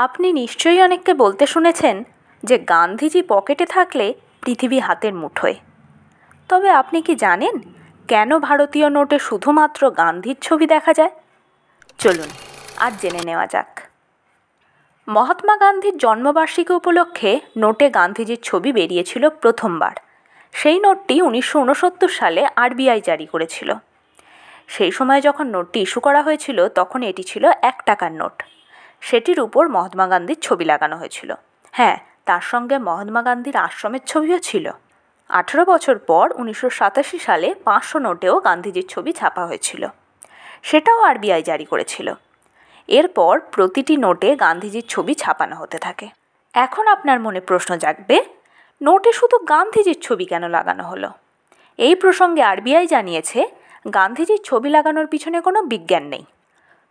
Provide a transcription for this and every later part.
আপনি নিশ্চয়ই অনেককে বলতে শুনেছেন যে গান্ধীজি পকেটে থাকলে পৃথিবী হাতের মুঠোয়। তবে আপনি কি জানেন কেন ভারতীয় নোটে শুধুমাত্র গান্ধীর ছবি দেখা যায়? চলুন আজ জেনে নেওয়া যাক। মহাত্মা গান্ধীর জন্মবার্ষিকী উপলক্ষে নোটে গান্ধীজির ছবি বেরিয়েছিল প্রথমবার। সেই নোটটি 1969 সালে আরবিআই জারি করেছিল। সেই সময় যখন নোটটি ইস্যু করা হয়েছিল তখন এটি ছিল 1 টাকার নোট। সেটির উপর মহাত্মা গান্ধীর ছবি লাগানো হয়েছিল। হ্যাঁ, তার সঙ্গে মহাত্মা গান্ধীর আশ্রমের ছবিও ছিল। 18 বছর পর 1987 সালে 500 নোটেও গান্ধীজির ছবি ছাপা হয়েছিল। সেটাও আরবিআই জারি করেছিল। এরপর প্রতিটি নোটে গান্ধীজির ছবি ছাপানো হতে থাকে। এখন আপনার মনে প্রশ্ন জাগবে, নোটে শুধু গান্ধীজির ছবি কেন লাগানো হলো? এই প্রসঙ্গে আরবিআই জানিয়েছে, গান্ধীজির ছবি লাগানোর পিছনে কোনো বিজ্ঞান নেই।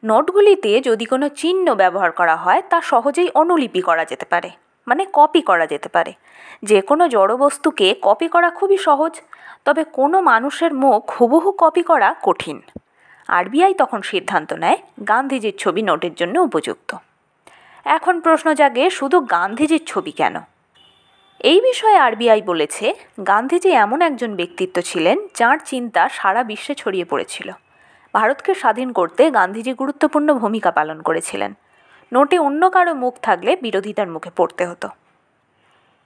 নোটগুলিতে যদি কোনো চিহ্ন ব্যবহার করা হয় তা সহজেই অনুলিপি করা যেতে পারে, মানে কপি করা যেতে পারে। যে কোনো জড়বস্তুকে কপি করা খুবই সহজ, তবে কোনো মানুষের মুখ হুবহু কপি করা কঠিন। আরবিআই তখন সিদ্ধান্ত নেয় গান্ধীজির ছবি নোটের জন্য উপযুক্ত। এখন প্রশ্ন জাগে, শুধু গান্ধীজির ছবি কেন? এই বিষয়ে আরবিআই বলেছে, গান্ধীজি এমন একজন ব্যক্তিত্ব ছিলেন যাঁর চিন্তা সারা বিশ্বে ছড়িয়ে পড়েছিল। ভারতকে স্বাধীন করতে গান্ধীজি গুরুত্বপূর্ণ ভূমিকা পালন করেছিলেন। নোটে অন্য কারো মুখ থাকলে বিরোধিতার মুখে পড়তে হতো।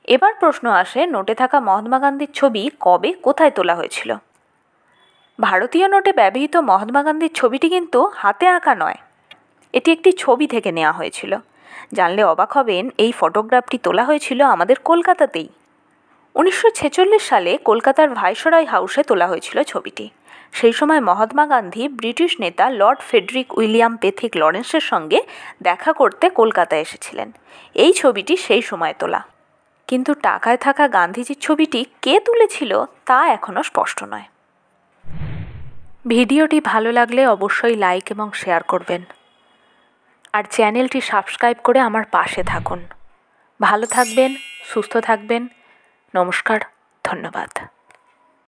এবার প্রশ্ন আসে, নোটে থাকা মহাত্মা গান্ধীর ছবি কবে কোথায় তোলা হয়েছিল? ভারতীয় নোটে ব্যবহৃত মহাত্মা গান্ধীর ছবিটি কিন্তু হাতে আঁকা নয়, এটি একটি ছবি থেকে নেওয়া হয়েছিল। জানলে অবাক হবেন, এই ফটোগ্রাফটি তোলা হয়েছিল আমাদের কলকাতাতেই। 1946 সালে কলকাতার ভাইসরয় হাউসে তোলা হয়েছিল ছবিটি। সেই সময় মহাত্মা গান্ধী ব্রিটিশ নেতা লর্ড ফ্রেডরিক উইলিয়াম পেথিক লরেন্সের সঙ্গে দেখা করতে কলকাতায় এসেছিলেন। এই ছবিটি সেই সময় তোলা। কিন্তু টাকায় থাকা গান্ধীজির ছবিটি কে তুলেছিল তা এখনও স্পষ্ট নয়। ভিডিওটি ভালো লাগলে অবশ্যই লাইক এবং শেয়ার করবেন, আর চ্যানেলটি সাবস্ক্রাইব করে আমার পাশে থাকুন। ভালো থাকবেন, সুস্থ থাকবেন। নমস্কার, ধন্যবাদ।